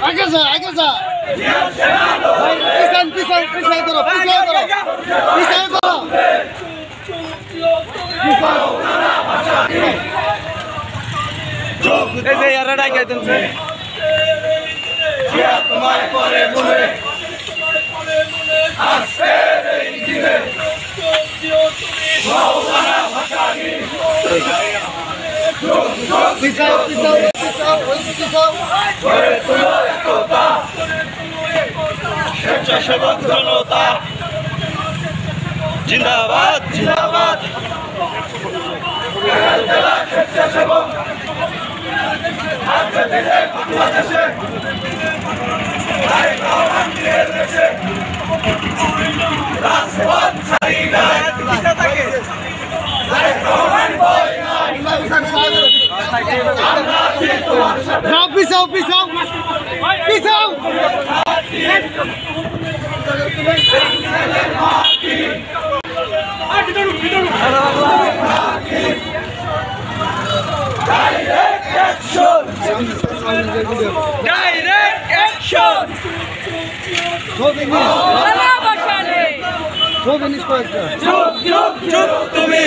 আগে যা পিছাই করো তোমার পরে মনে আজকের এই দিনে স্বেচ্ছাসেবক জনতা জিন্দাবাদ জিন্দাবাদ স্বেচ্ছাসেবক বাংলাদেশে রাজপথ ছাড়ি না পিছাও ডাইরেক্ট অ্যাকশন তুমি